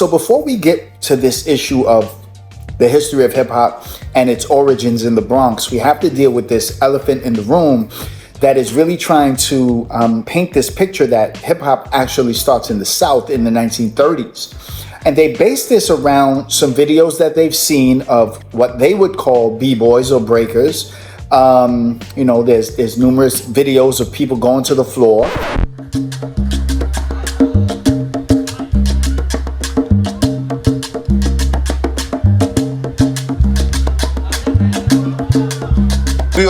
So before we get to this issue of the history of hip hop and its origins in the Bronx, we have to deal with this elephant in the room that is really trying to paint this picture that hip hop actually starts in the South in the 1930s. And they base this around some videos that they've seen of what they would call b-boys or breakers. There's numerous videos of people going to the floor. We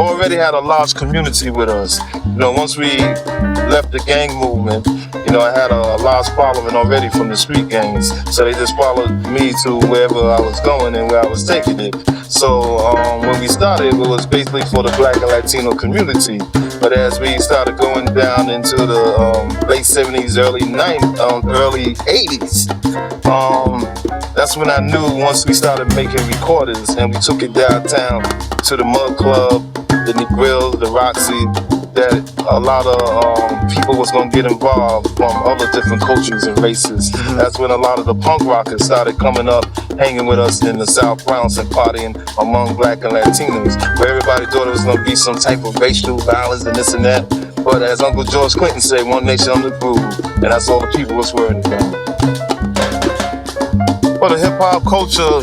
already had a large community with us. Once we left the gang movement, I had a large following already from the street gangs. So they just followed me to wherever I was going and where I was taking it. So when we started, it was basically for the Black and Latino community. But as we started going down into the late 70s, early 80s, that's when I knew once we started making recordings and we took it downtown to the Mud Club, the Negril, the Roxy, that a lot of people was going to get involved from other different cultures and races. That's when a lot of the punk rockers started coming up, hanging with us in the South Bronx and partying among Black and Latinos, where everybody thought it was going to be some type of racial violence and this and that. But as Uncle George Clinton said, one nation under the groove, and that's all the people was worrying about. For the hip-hop culture,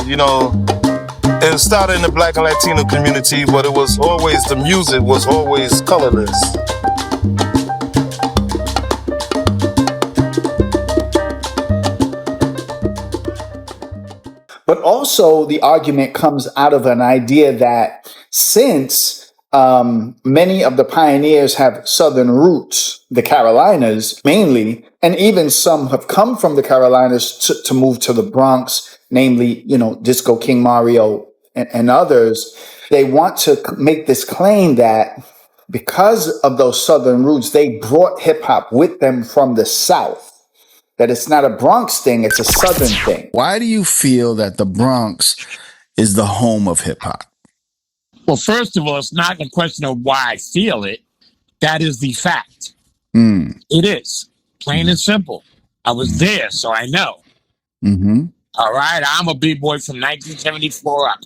it started in the Black and Latino community, but it was always, the music was always colorless. But also the argument comes out of an idea that since many of the pioneers have Southern roots, the Carolinas mainly, and even some have come from the Carolinas to move to the Bronx, namely, Disco King Mario and others, they want to make this claim that because of those Southern roots, they brought hip hop with them from the South. That it's not a Bronx thing, it's a Southern thing. Why do you feel that the Bronx is the home of hip hop? Well, first of all, it's not a question of why I feel it. That is the fact. It is. Plain and simple. I was there, so I know. All right? I'm a B-boy from 1974 up.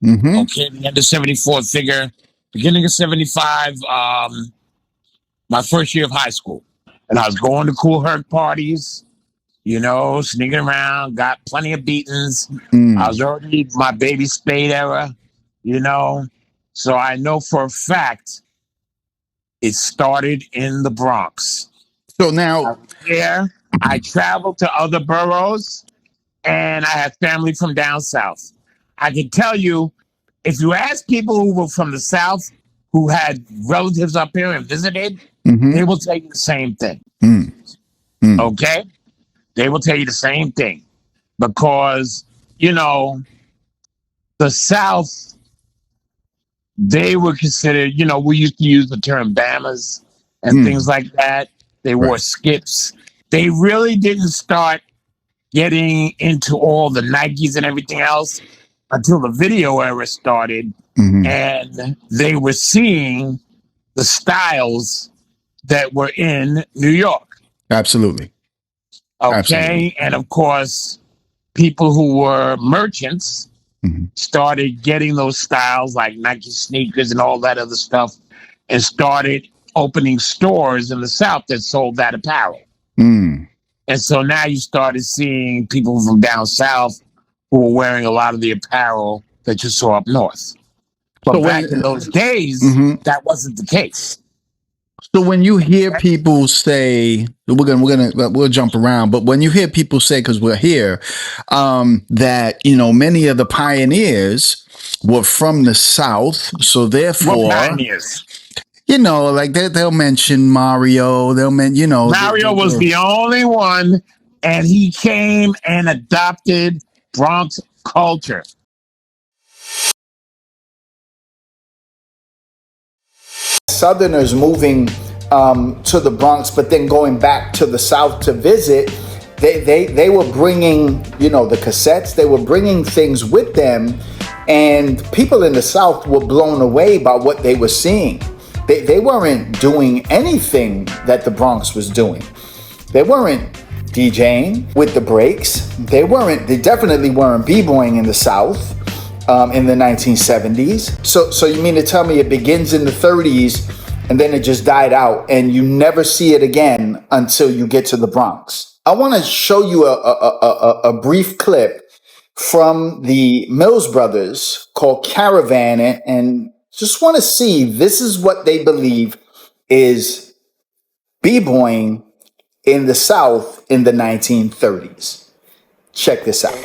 Okay, the end of 74 figure. Beginning of 75, my first year of high school. And I was going to Kool Herc parties, sneaking around, got plenty of beatings. I was already my baby spade era, So I know for a fact it started in the Bronx. So now, I traveled to other boroughs and I had family from down south. I can tell you, if you ask people who were from the South, who had relatives up here and visited, they will tell you the same thing. Okay? They will tell you the same thing. Because, the South, they were considered, we used to use the term Bamas and things like that. They wore skips. They really didn't start getting into all the Nikes and everything else until the video era started. And they were seeing the styles that were in New York. Absolutely. Okay. Absolutely. And of course, people who were merchants started getting those styles like Nike sneakers and all that other stuff and started opening stores in the South that sold that apparel. And so now you started seeing people from down South who were wearing a lot of the apparel that you saw up north. But so back in those days, that wasn't the case. So when you hear people say, we'll jump around, but when you hear people say, because we're here, that many of the pioneers were from the South, so therefore, what pioneers? Like they'll mention Mario, Mario was the only one, and he came and adopted Bronx culture. Southerners moving to the Bronx, but then going back to the South to visit, they were bringing, the cassettes, they were bringing things with them, and people in the South were blown away by what they were seeing. They weren't doing anything that the Bronx was doing. They weren't DJing with the breaks. They definitely weren't b-boying in the South in the 1970s. So you mean to tell me it begins in the 30s and then it just died out and you never see it again until you get to the Bronx? I want to show you a brief clip from the Mills Brothers called Caravan, and just want to see, this is what they believe is b-boying in the South in the 1930s. Check this out.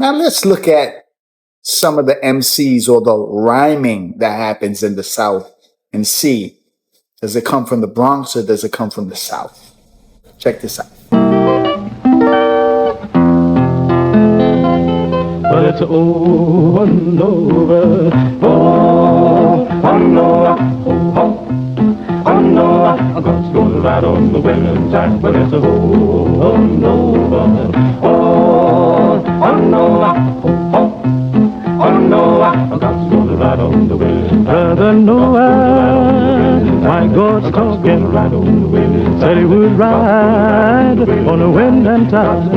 Now let's look at some of the MCs or the rhyming that happens in the South and see, does it come from the Bronx or does it come from the South? Check this out. Well, it's over and over. Oh, no, oh, no, I'm going to ride on the women's side. Well, it's over and over. Oh, no, oh, no, I'm going to ride on the women's side. Brother Noah, my God's talking, said he would ride on the wind and tide.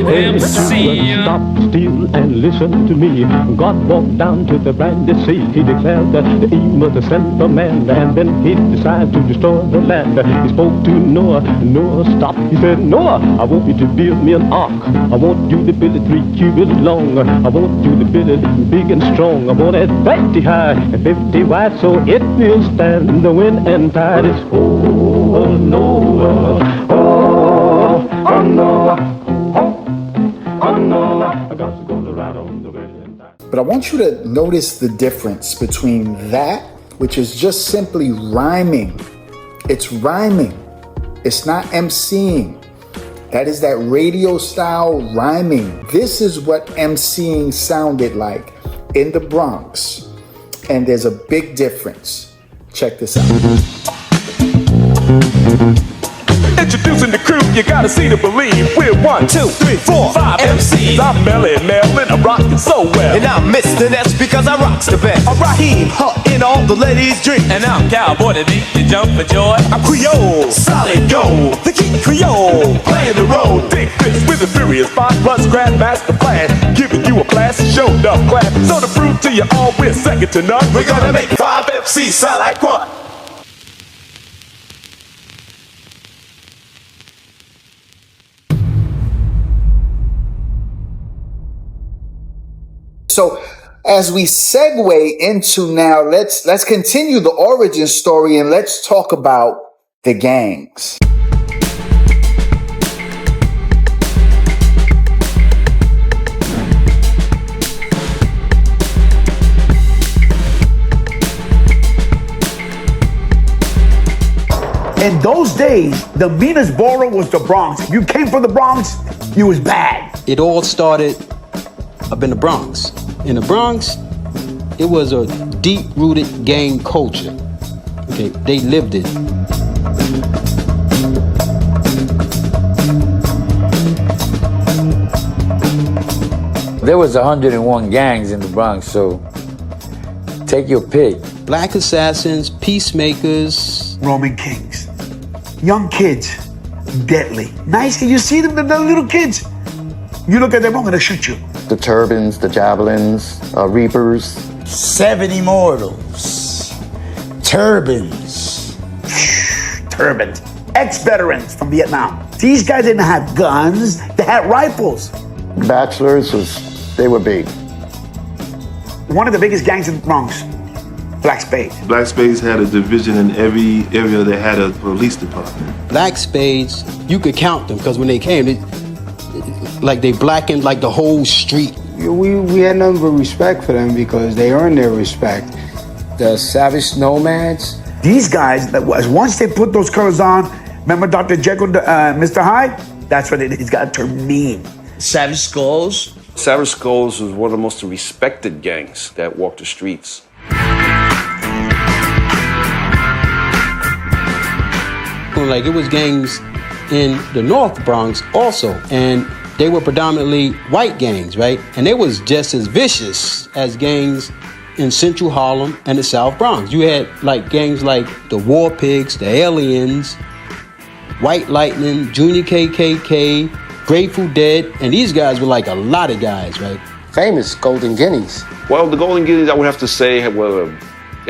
Hey, stop, still, and listen to me. God walked down to the brandy sea. He declared that the aim was to send a man, and then he decided to destroy the land. He spoke to Noah. Noah stopped. He said, Noah, I want you to build me an ark. I want you to build it 3 cubits long. I want you to build it big and strong. I want it 50 high and 50 wide, so it will stand the wind and tide. It's oh Noah, oh Noah, oh Noah. I got to go to ride on the wind and tide. But I want you to notice the difference between that, which is just simply rhyming. It's rhyming. It's not MCing. That is that radio style rhyming. This is what MCing sounded like in the Bronx. And there's a big difference. Check this out. Introducing the crew, you gotta see to believe. We're 1, 2, 3, 4, 5 MCs. I'm Melle Mel and I'm rocking so well. And I'm Mr. Ness because I rocks the best. I'm Raheem, Hut in all the ladies' dreams. And I'm Cowboy that makes you jump for joy. I'm Creole, solid gold. The King Creole, playing the role. Big fish with a furious 5+ Grandmaster plan. Giving you a blast, show enough class. So to prove to you all we're second to none, we're gonna make 5 MCs sound like one. So as we segue into now, let's continue the origin story and let's talk about the gangs. In those days, the meanest borough was the Bronx. If you came from the Bronx, you was bad. It all started up in the Bronx. In the Bronx, it was a deep-rooted gang culture. Okay, they lived it. There was 101 gangs in the Bronx, so take your pick. Black assassins, peacemakers. Roman kings. Young kids. Deadly. Nice. You see them, the little kids. You look at them wrong and they'll shoot you. The turbans, the javelins, reapers, Seven Immortals, Turbans. Turbans. Ex-veterans from Vietnam. These guys didn't have guns, they had rifles. Bachelors, they were big. One of the biggest gangs in the Bronx, Black Spades. Black Spades had a division in every area that had a police department. Black Spades, you could count them because when they came, like they blackened like the whole street. We had nothing but respect for them because they earned their respect. The Savage Nomads. These guys, once they put those colors on, remember Dr. Jekyll, Mr. Hyde? That's what it's got to turn mean. Savage Skulls. Savage Skulls was one of the most respected gangs that walked the streets. Like it was gangs in the North Bronx also, and they were predominantly white gangs, right? And they was just as vicious as gangs in Central Harlem and the South Bronx. You had like gangs like the War Pigs, the Aliens, White Lightning, Junior KKK, Grateful Dead, and these guys were like a lot of guys, right? Famous Golden Guineas. Well, the Golden Guineas, I would have to say, they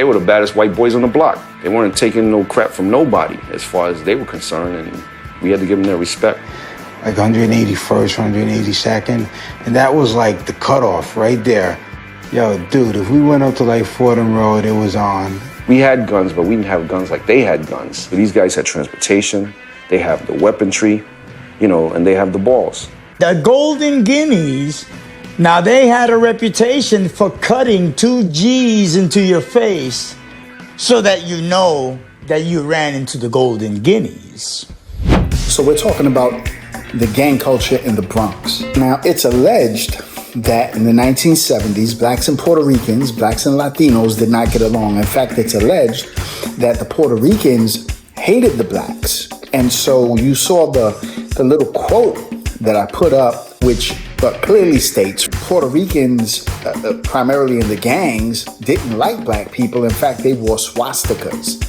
were the baddest white boys on the block. They weren't taking no crap from nobody as far as they were concerned, and we had to give them their respect. Like 181st, 182nd, and that was like the cutoff right there. Yo, dude, if we went up to like Fordham Road, it was on. We had guns, but we didn't have guns like they had guns. But these guys had transportation, they have the weaponry, and they have the balls. The Golden Guineas, now they had a reputation for cutting 2 G's into your face so that you know that you ran into the Golden Guineas. So we're talking about the gang culture in the Bronx. Now, it's alleged that in the 1970s, blacks and Puerto Ricans, blacks and Latinos did not get along. In fact, it's alleged that the Puerto Ricans hated the blacks. And so you saw the little quote that I put up, which clearly states Puerto Ricans, primarily in the gangs, didn't like black people. In fact, they wore swastikas.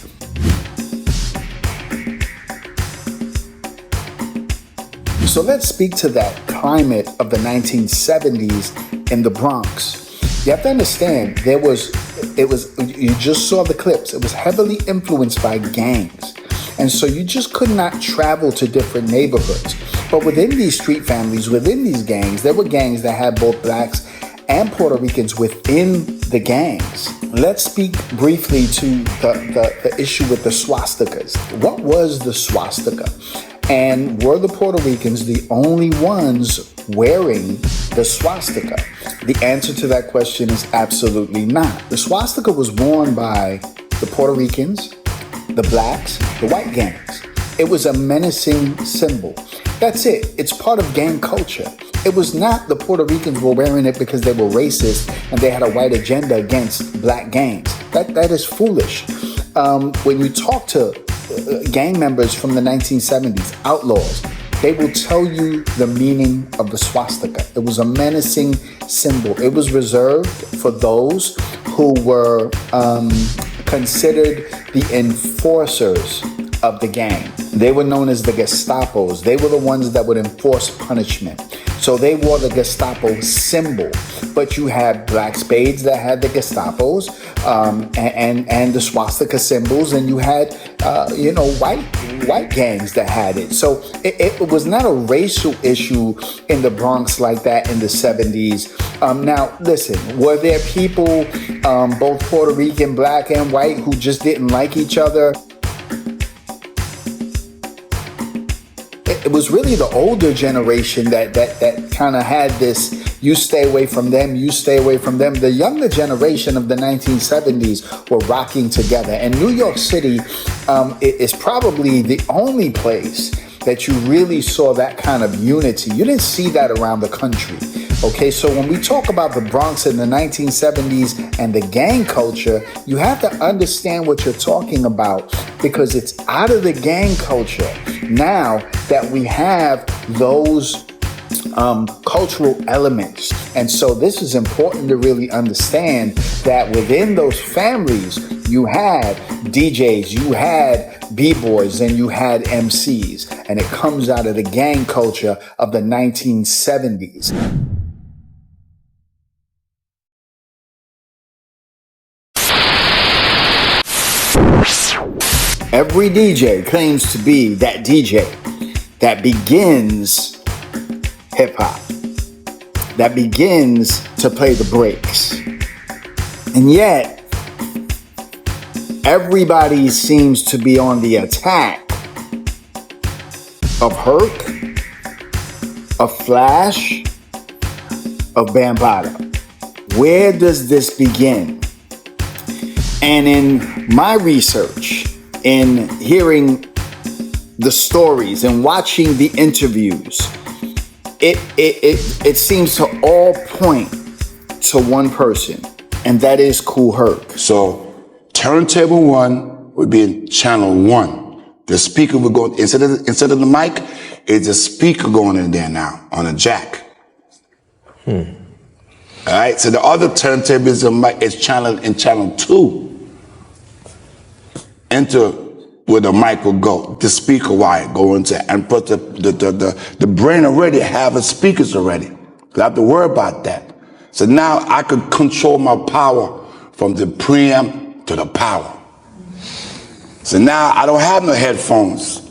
So let's speak to that climate of the 1970s in the Bronx. You have to understand, you just saw the clips. It was heavily influenced by gangs. And so you just could not travel to different neighborhoods. But within these street families, within these gangs, there were gangs that had both blacks and Puerto Ricans within the gangs. Let's speak briefly to the issue with the swastikas. What was the swastika? And were the Puerto Ricans the only ones wearing the swastika? The answer to that question is absolutely not. The swastika was worn by the Puerto Ricans, the blacks, the white gangs. It was a menacing symbol. That's it. It's part of gang culture. It was not the Puerto Ricans were wearing it because they were racist and they had a white agenda against black gangs. That is foolish. When you talk to gang members from the 1970s, outlaws, they will tell you the meaning of the swastika. It was a menacing symbol. It was reserved for those who were considered the enforcers of the gang. They were known as the Gestapos. They were the ones that would enforce punishment. So they wore the Gestapo symbol. But you had Black Spades that had the Gestapos and the swastika symbols, and you had white gangs that had it. So it was not a racial issue in the Bronx like that in the 70s. Now, listen, were there people, both Puerto Rican, black and white, who just didn't like each other? It was really the older generation that kind of had this, you stay away from them, you stay away from them. The younger generation of the 1970s were rocking together. And New York City is probably the only place that you really saw that kind of unity. You didn't see that around the country. Okay, so when we talk about the Bronx in the 1970s and the gang culture, you have to understand what you're talking about, because it's out of the gang culture now that we have those cultural elements. And so this is important to really understand that within those families, you had DJs, you had B-boys, and you had MCs. And it comes out of the gang culture of the 1970s. Every DJ claims to be that DJ that begins hip hop, that begins to play the breaks. And yet, everybody seems to be on the attack of Herc, of Flash, of Bambaataa. Where does this begin? And in my research, in hearing the stories and watching the interviews, it seems to all point to one person, and that is Kool Herc. So turntable 1 would be in channel 1. The speaker would go instead of the mic, it's a speaker going in there now on a jack. All right. So the other turntable is a mic. It's in channel 2. Enter where the mic will go, the speaker wire go into, and put the brain already have the speakers already. I have to worry about that. So now I could control my power from the preamp to the power. So now I don't have no headphones.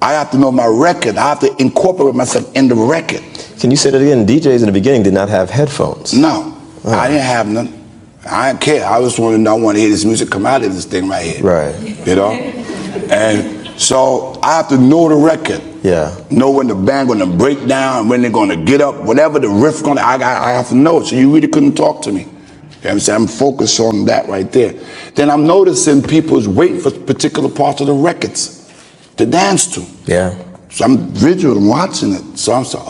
I have to know my record. I have to incorporate myself in the record. Can you say that again? DJs in the beginning did not have headphones. No, I didn't have none. I didn't care. I just wanted to know, I want to hear this music come out of this thing right here. Right. You know? And so I have to know the record. Yeah. Know when the band going to break down, when they're going to get up, whatever the riff going to, I have to know it. So you really couldn't talk to me. You know what I'm saying? I'm focused on that right there. Then I'm noticing people's waiting for particular parts of the records to dance to. Yeah. So I'm visual, I'm watching it. So I'm saying,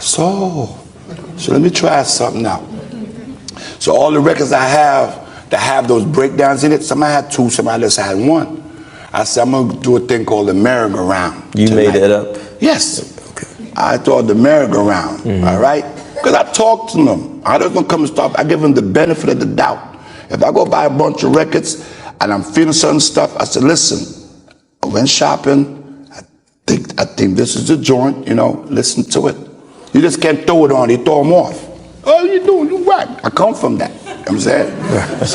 so let me try something out. So all the records I have that have those breakdowns in it, some I had 2, some I just had 1. I said, I'm gonna do a thing called the merry-go-round. You made that up? Yes. Okay. I thought the merry-go-round, all right? Because I talked to them. I don't gonna come and stop. I give them the benefit of the doubt. If I go buy a bunch of records and I'm feeling certain stuff, I said, listen, I went shopping. I think this is the joint, you know, listen to it. You just can't throw it on, you throw them off. Oh, you doing, you right. I come from that, you know what I'm saying?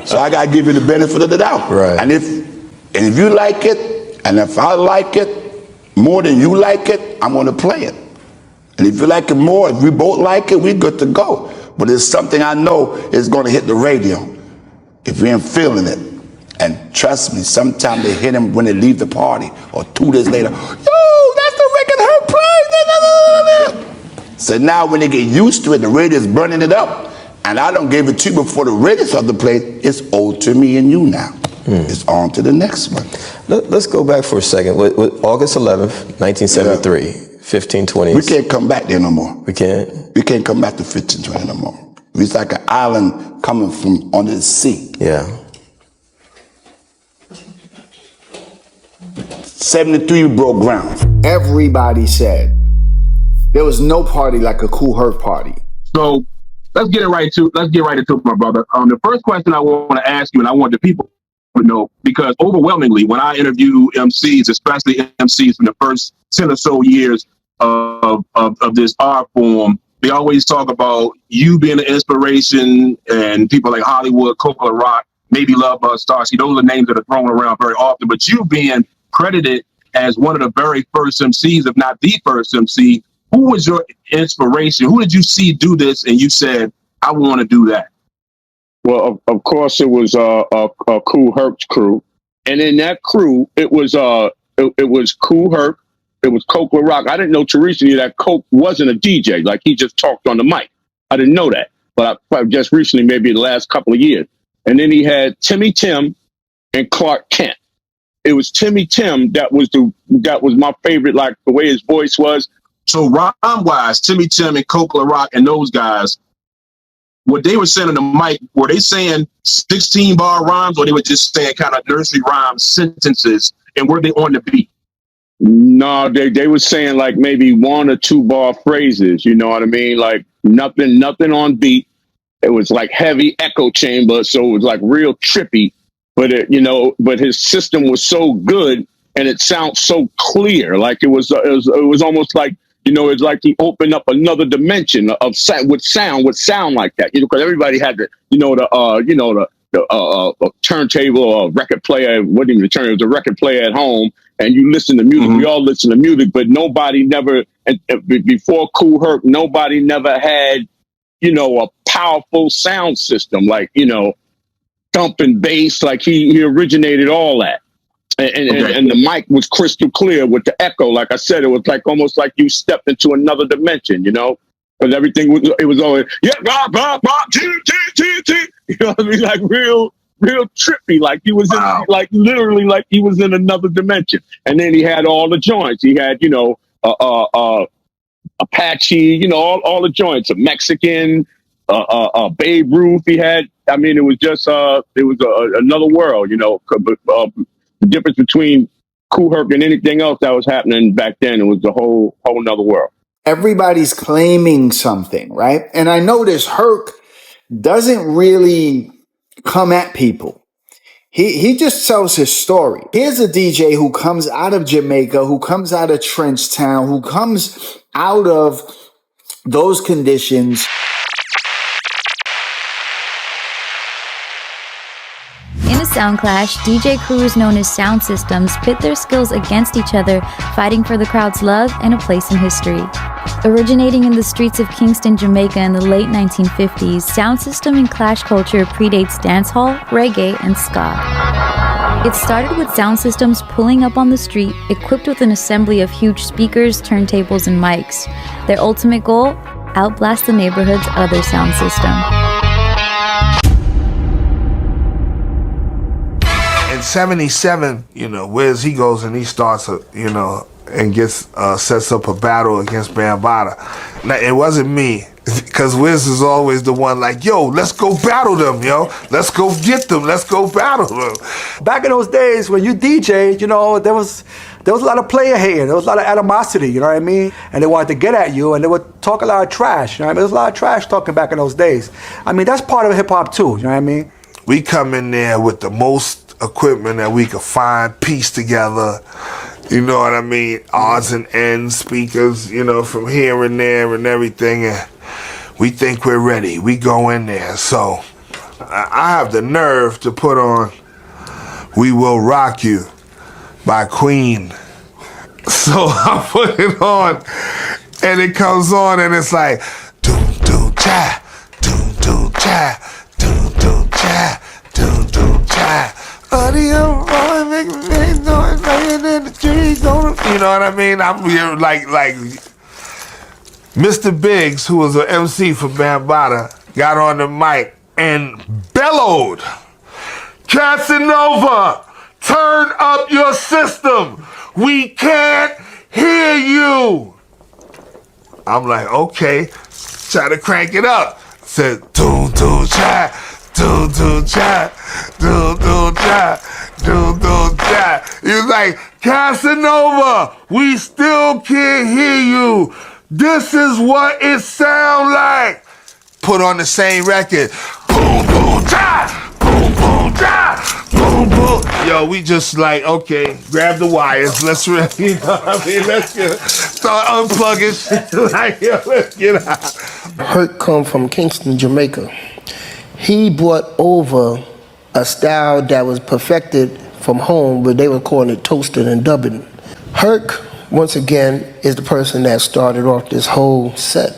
So I gotta give you the benefit of the doubt. Right. And if you like it, and if I like it more than you like it, I'm gonna play it. And if you like it more, if we both like it, we're good to go. But it's something I know is gonna hit the radio if we ain't feeling it. And trust me, sometimes they hit them when they leave the party, or 2 days later, yo, that's the record Herc played. So now when they get used to it, the radio's burning it up, and I don't give it to you before the radio starts to play, it's owed to me and you now. It's on to the next one. Let's go back for a second. With August 11th, 1973, 1520. We can't come back there no more. We can't? We can't come back to 1520 no more. It's like an island coming from under the sea. Yeah. 73 broke ground. Everybody said there was no party like a Kool Herc party. So let's get right into it, my brother. The first question I want to ask you, and I want the people to know, because overwhelmingly when I interview MCs, especially MCs from the first 10 or so years of this art form, they always talk about you being an inspiration, and people like Hollywood, Kool Rock, maybe Love Buzz Starsky. Those are names that are thrown around very often, but you being credited as one of the very first MCs, if not the first MC. Who was your inspiration? Who did you see do this and you said, I want to do that? Well, of course, it was Kool Herc's crew. And in that crew, it was Kool Herc, it was Kool Rock. I didn't know recently that Coke wasn't a DJ, like he just talked on the mic. I didn't know that, but I just recently, maybe the last couple of years. And then he had Timmy Tim and Clark Kent. It was Timmy Tim that was my favorite, like the way his voice was. So rhyme-wise, Timmy Tim and Kool Rock and those guys, what they were saying on the mic, were they saying 16-bar rhymes, or they were just saying kind of nursery rhyme sentences, and were they on the beat? No, they were saying like maybe 1 or 2 bar phrases, you know what I mean? Like nothing on beat. It was like heavy echo chamber, so it was like real trippy, but but his system was so good and it sounds so clear. Like it was almost like, it's like he opened up another dimension of sound, would sound like that, because everybody had the a turntable or a record player. What even the turn? It was a record player at home, and you listen to music. We all listen to music, but nobody never before Kool Herc. Nobody never had, a powerful sound system like thumping bass. Like he originated all that. And the mic was crystal clear with the echo. Like I said, it was like almost like you stepped into another dimension, because everything was always blah, blah, blah, t. You know what I mean? Like real trippy. Like he was in, like literally like he was in another dimension. And then he had all the joints. He had Apache, all the joints. A Mexican, Babe Ruth. He had. I mean, it was just another world. The difference between Kool Herc and anything else that was happening back then, it was the whole nother world. Everybody's claiming something, right? And I notice Herc doesn't really come at people. He just tells his story. Here's a DJ who comes out of Jamaica, who comes out of Trenchtown, who comes out of those conditions. In a sound clash, DJ crews known as sound systems pit their skills against each other, fighting for the crowd's love and a place in history. Originating in the streets of Kingston, Jamaica in the late 1950s, sound system and clash culture predates dancehall, reggae, and ska. It started with sound systems pulling up on the street, equipped with an assembly of huge speakers, turntables, and mics. Their ultimate goal? Outblast the neighborhood's other sound system. In 77, Wiz, he goes and he starts, and sets up a battle against Bambaataa. Now, it wasn't me, because Wiz is always the one like, yo, let's go battle them, Let's go get them. Let's go battle them. Back in those days, when you DJ, there was a lot of player hating. There was a lot of animosity, you know what I mean? And they wanted to get at you, and they would talk a lot of trash, you know what I mean? There was a lot of trash talking back in those days. I mean, that's part of hip-hop, too, you know what I mean? We come in there with the most equipment that we could find, piece together, you know what I mean, odds and ends, speakers, from here and there and everything, and we think we're ready. We go in there. So I have the nerve to put on We Will Rock You by Queen. So I put it on, and it comes on, and it's like doom doom cha, doom doom cha, doom doom cha, doom doom cha. Audio, make noise, laying in the trees, you know what I mean? I'm here like Mr. Biggs, who was an MC for Bambaataa, got on the mic and bellowed, Casanova, turn up your system. We can't hear you. I'm like, okay, try to crank it up. Said, doom, doom, cha. Do do cha, do do cha, do do cha. He was like, Casanova, we still can't hear you. This is what it sound like. Put on the same record. Boom boom cha, boom boom cha, boom boom. Yo, we just like, okay, grab the wires. Let's let's start unplugging shit. Like, yo, let's get out. Herc come from Kingston, Jamaica. He brought over a style that was perfected from home, but they were calling it toasting and dubbing. Herc, once again, is the person that started off this whole set.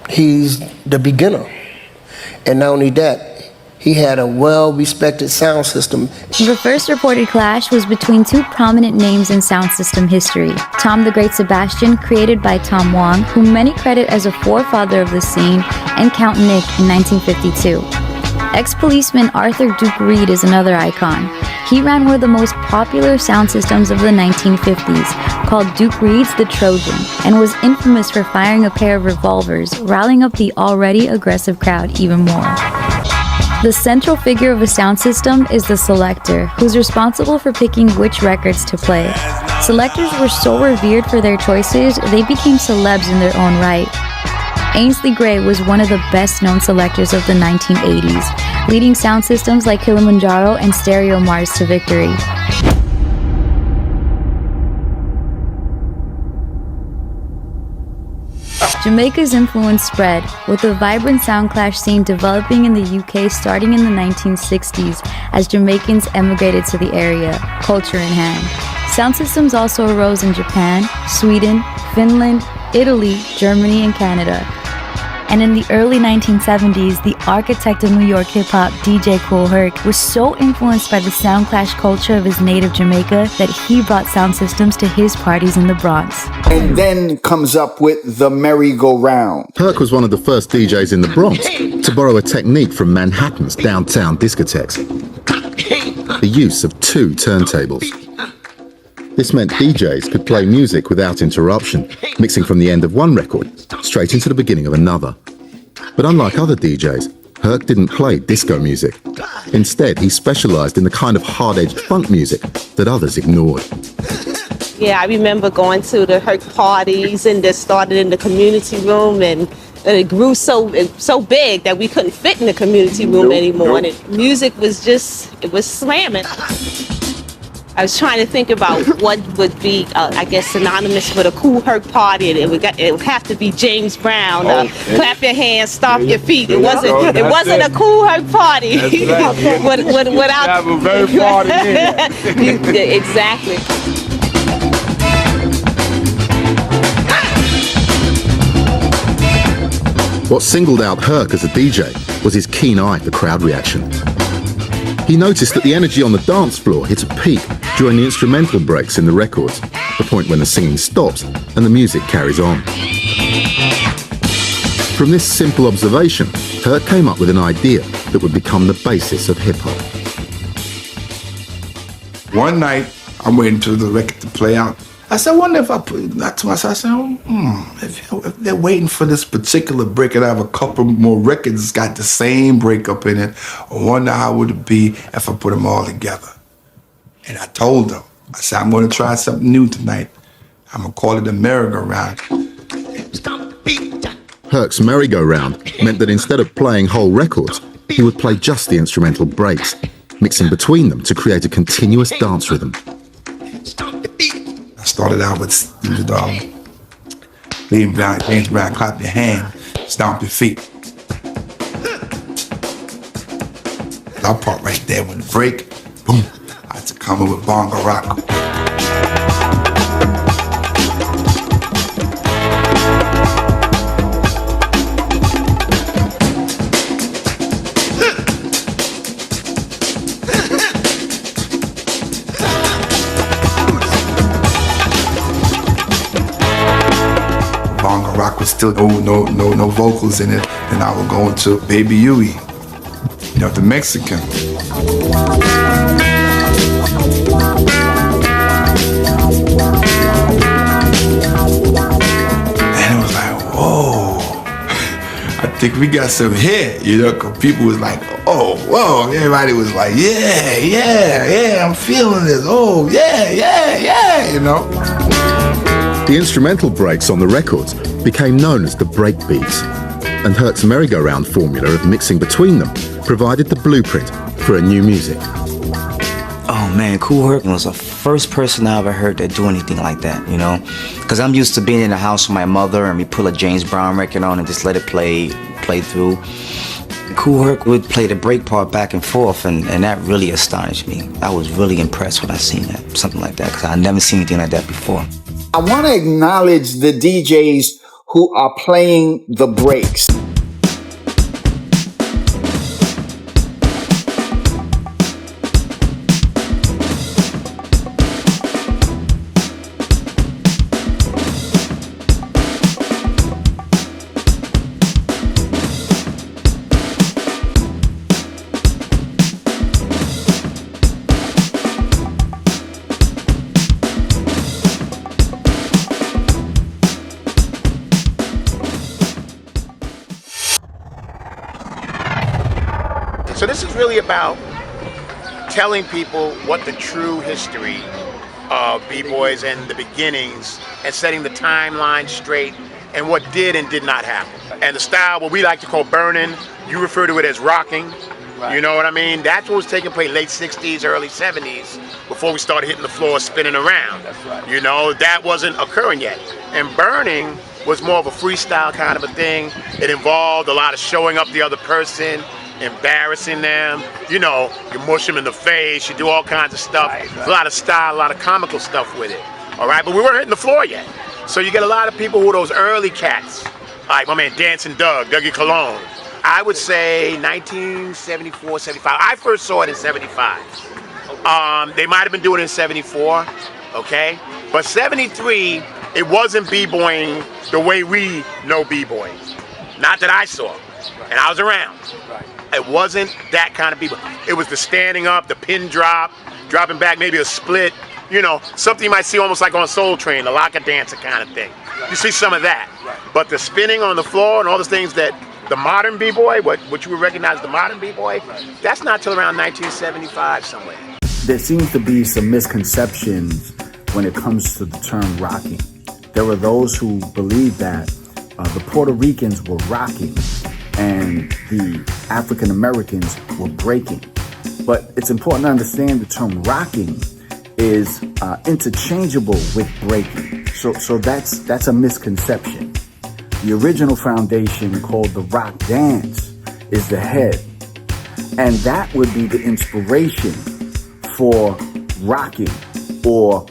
He's the beginner. And not only that, he had a well-respected sound system. The first reported clash was between two prominent names in sound system history. Tom the Great Sebastian, created by Tom Wong, whom many credit as a forefather of the scene, and Count Nick in 1952. Ex-policeman Arthur Duke Reed is another icon. He ran one of the most popular sound systems of the 1950s, called Duke Reed's The Trojan, and was infamous for firing a pair of revolvers, rallying up the already aggressive crowd even more. The central figure of a sound system is the selector, who's responsible for picking which records to play. Selectors were so revered for their choices, they became celebs in their own right. Ainsley Gray was one of the best-known selectors of the 1980s, leading sound systems like Kilimanjaro and Stereo Mars to victory. Jamaica's influence spread, with a vibrant sound clash scene developing in the UK starting in the 1960s as Jamaicans emigrated to the area, culture in hand. Sound systems also arose in Japan, Sweden, Finland, Italy, Germany, and Canada. And in the early 1970s, the architect of New York hip-hop, DJ Kool Herc, was so influenced by the sound clash culture of his native Jamaica that he brought sound systems to his parties in the Bronx. And then comes up with the merry-go-round. Herc was one of the first DJs in the Bronx to borrow a technique from Manhattan's downtown discotheques. The use of 2 turntables. This meant DJs could play music without interruption, mixing from the end of one record straight into the beginning of another. But unlike other DJs, Herc didn't play disco music. Instead, he specialized in the kind of hard-edged funk music that others ignored. Yeah, I remember going to the Herc parties and just started in the community room, and it grew so big that we couldn't fit in the community room anymore. And music was it was slamming. I was trying to think about what would be, I guess, synonymous with a Kool Herc party, and it would have to be James Brown. Clap your hands, stomp your feet. It wasn't a Kool Herc party. Without have a very party here. Exactly. What singled out Herc as a DJ was his keen eye for crowd reaction. He noticed that the energy on the dance floor hit a peak during the instrumental breaks in the records, the point when the singing stops and the music carries on. From this simple observation, Herc came up with an idea that would become the basis of hip-hop. One night, I'm waiting for the record to play out. I said, I wonder if I put that to myself. I said, if they're waiting for this particular break and I have a couple more records that's got the same breakup in it, I wonder how would it be if I put them all together. And I told them, I said, I'm going to try something new tonight. I'm going to call it a merry-go-round. Herc's merry-go-round meant that instead of playing whole records, he would play just the instrumental breaks, mixing between them to create a continuous dance rhythm. I started out with James Brown, clap your hand, stomp your feet. That part right there, when the break, boom, I had to come in with bongo rock. Bongo rock was still no vocals in it, and I would go into Baby Huey, the Mexican. And it was like, whoa, I think we got some hit, because people was like, oh, whoa, everybody was like, yeah, I'm feeling this, oh, yeah. The instrumental breaks on the records became known as the breakbeats, and Herc's merry-go-round formula of mixing between them provided the blueprint for a new music. Oh man, Kool Herc was the first person I ever heard that do anything like that, Because I'm used to being in the house with my mother and we pull a James Brown record on and just let it play through. Kool Herc would play the break part back and forth, and that really astonished me. I was really impressed when I seen that, something like that, because I'd never seen anything like that before. I want to acknowledge the DJs who are playing the breaks. So this is really about telling people what the true history of B-boys and the beginnings, and setting the timeline straight and what did and did not happen. And the style, what we like to call burning, you refer to it as rocking. You know what I mean? That's what was taking place late 60s, early 70s, before we started hitting the floor, spinning around. That's right. You know, that wasn't occurring yet. And burning was more of a freestyle kind of a thing. It involved a lot of showing up the other person, embarrassing them. You know, you mush them in the face, you do all kinds of stuff. A lot of style, a lot of comical stuff with it. All right, but we weren't hitting the floor yet. So you get a lot of people who are those early cats, like my man Dancing Doug, Derrick Colon. I would say 1974, 75. I first saw it in 75. They might have been doing it in 74, okay? But 73, it wasn't b-boying the way we know b-boying. Not that I saw, and I was around. It wasn't that kind of b-boy. It was the standing up, the pin drop, dropping back, maybe a split, you know, something you might see almost like on Soul Train, the locker dancer kind of thing. You see some of that. But the spinning on the floor and all those things that the modern b-boy, what you would recognize the modern b-boy, that's not till around 1975 somewhere. There seems to be some misconceptions when it comes to the term rocking. There were those who believed that the Puerto Ricans were rocking and the African Americans were breaking. But it's important to understand the term rocking is interchangeable with breaking. So that's a misconception. The original foundation, called the rock dance, is the head. And that would be the inspiration for rocking or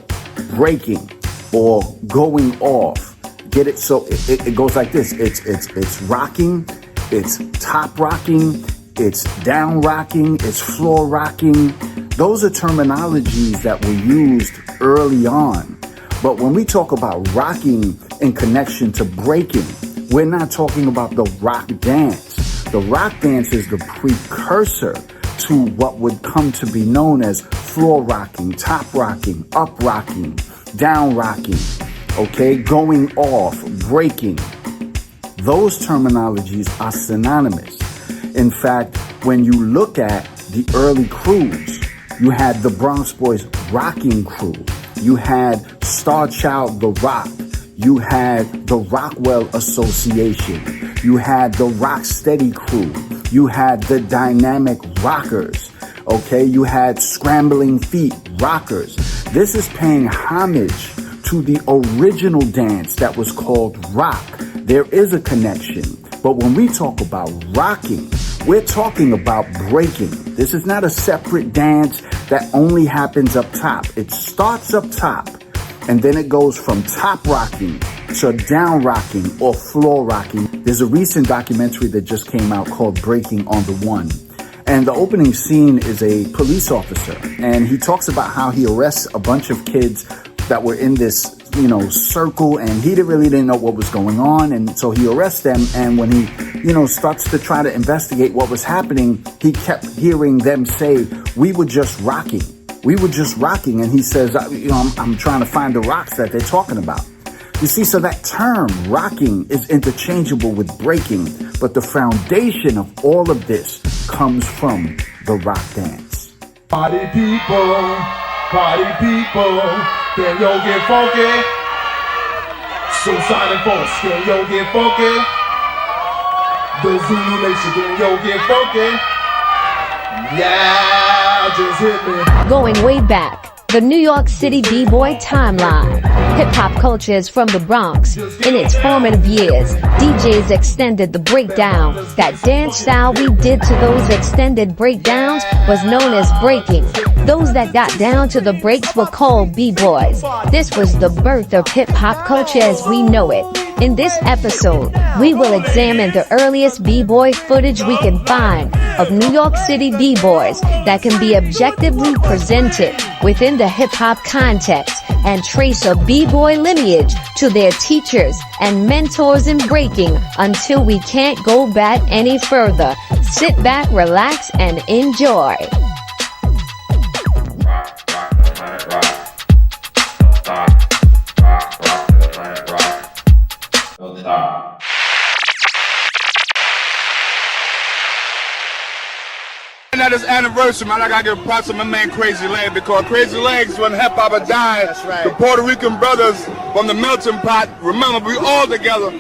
breaking or going off. Get it? So it goes like this. It's rocking, it's top rocking, it's down rocking, it's floor rocking. Those are terminologies that were used early on. But when we talk about rocking in connection to breaking, we're not talking about the rock dance. The rock dance is the precursor to what would come to be known as floor rocking, top rocking, up rocking, down rocking, okay, going off, breaking. Those terminologies are synonymous. In fact, when you look at the early crews, you had the Bronx Boys Rocking Crew. You had Star Child The Rock. You had the Rockwell Association. You had the Rocksteady Crew. You had the Dynamic Rockers. Okay, you had Scrambling Feet Rockers. This is paying homage to the original dance that was called rock. There is a connection. But when we talk about rocking, we're talking about breaking. This is not a separate dance that only happens up top. It starts up top, and then it goes from top rocking to down rocking or floor rocking. There's a recent documentary that just came out called Breaking on the One. And the opening scene is a police officer, and he talks about how he arrests a bunch of kids that were in this, circle, and he really didn't know what was going on. And so he arrests them. And when he, starts to try to investigate what was happening, he kept hearing them say, "We were just rocking. We were just rocking." And he says, I'm trying to find the rocks that they're talking about. You see, so that term rocking is interchangeable with breaking, but the foundation of all of this comes from the rock dance. Party people, can yo get funky? Suicide and folks, can yo get funky? The Zulu Nation, can yo get funky? Yeah, just hit me. Going way back, the New York City B-Boy timeline. Hip-hop culture is from the Bronx. In its formative years, DJs extended the breakdown. That dance style we did to those extended breakdowns was known as breaking. Those that got down to the breaks were called B-Boys. This was the birth of hip-hop culture as we know it. In this episode, we will examine the earliest B-Boy footage we can find of New York City B-Boys that can be objectively presented within the hip-hop context and trace a B-Boy lineage to their teachers and mentors in breaking until we can't go back any further. Sit back, relax, and enjoy. At this anniversary, man, I gotta give props to my man Crazy Legs, because Crazy Legs, when hip hop had died, the Puerto Rican brothers from the melting pot, remember, we all together,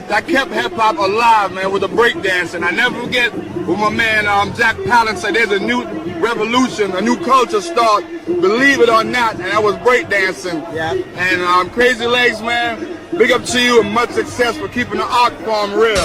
that kept hip hop alive, man, with the breakdance. And I never forget with my man Jack Palin said there's a new revolution, a new culture start, believe it or not, and that was breakdancing. Yeah. And Crazy Legs, man, big up to you and much success for keeping the art form real.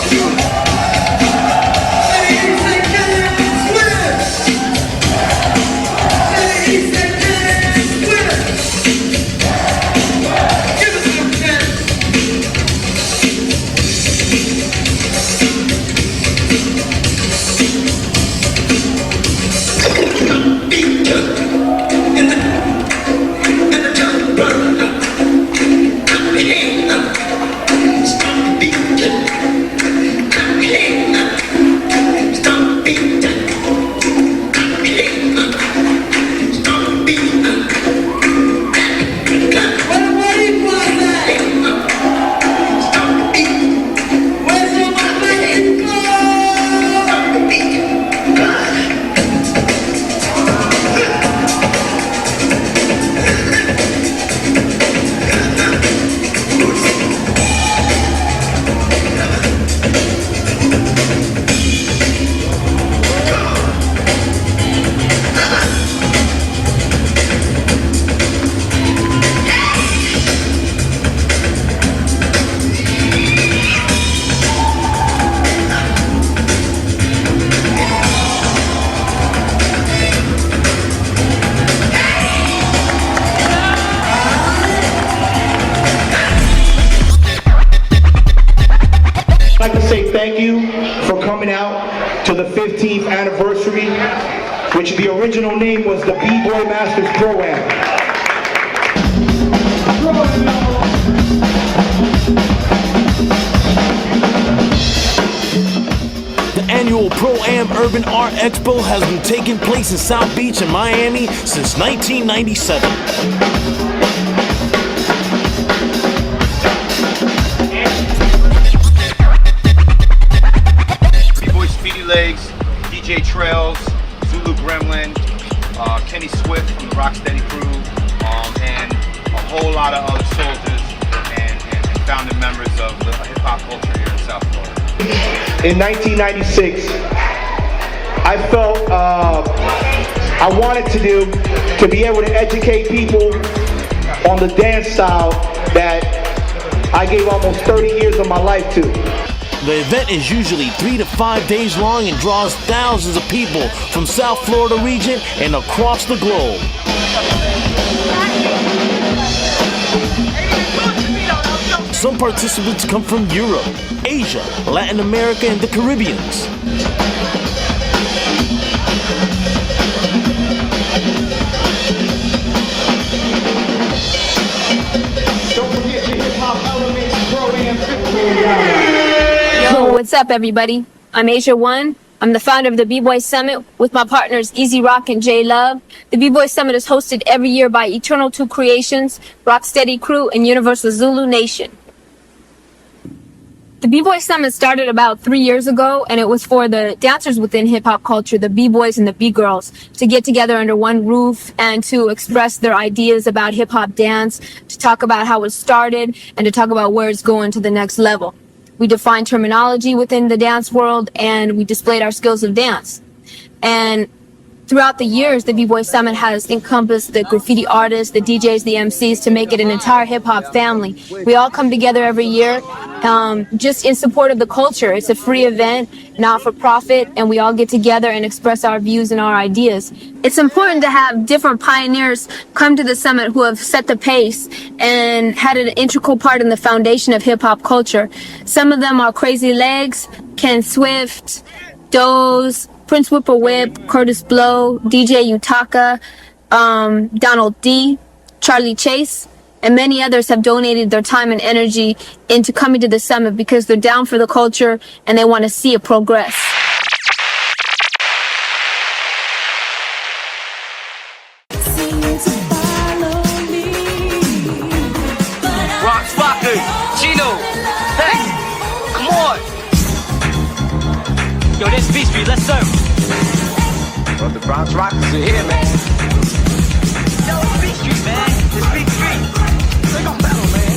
I'd like to say thank you for coming out to the 15th anniversary, which the original name was the B-Boy Masters Pro-Am. The annual Pro-Am Urban Art Expo has been taking place in South Beach and Miami since 1997. Legs, DJ Trails, Zulu Gremlin, Kenny Swift from the Rocksteady crew, and a whole lot of other soldiers and founding members of the hip-hop culture here in South Florida. In 1996, I felt I wanted to be able to educate people on the dance style that I gave almost 30 years of my life to. The event is usually 3 to 5 days long and draws thousands of people from South Florida region and across the globe. Some participants come from Europe, Asia, Latin America, and the Caribbeans. Don't forget the hip-hop elements, Pro-Am. Yo, what's up, everybody? I'm Asia One. I'm the founder of the B-Boy Summit with my partners Easy Rock and J Love. The B-Boy Summit is hosted every year by Eternal 2 Creations, Rocksteady Crew, and Universal Zulu Nation. The B-Boy Summit started about 3 years ago, and it was for the dancers within hip-hop culture, the B-Boys and the B-Girls, to get together under one roof and to express their ideas about hip-hop dance, to talk about how it started, and to talk about where it's going to the next level. We defined terminology within the dance world, and we displayed our skills of dance. And throughout the years, the B-Boy Summit has encompassed the graffiti artists, the DJs, the MCs, to make it an entire hip-hop family. We all come together every year just in support of the culture. It's a free event, not for profit, and we all get together and express our views and our ideas. It's important to have different pioneers come to the summit who have set the pace and had an integral part in the foundation of hip-hop culture. Some of them are Crazy Legs, Ken Swift, Doze, Prince Whipper Whip, Curtis Blow, DJ Utaka, Donald D, Charlie Chase, and many others have donated their time and energy into coming to the summit because they're down for the culture and they want to see it progress. Rock Rocket, Gino, hey, come on. Yo, this Beach Street, let's serve. Well, the Bronx Rockers are here, man. Yo, it's Beach Street, man. It's Beach Street. They gon' battle, man.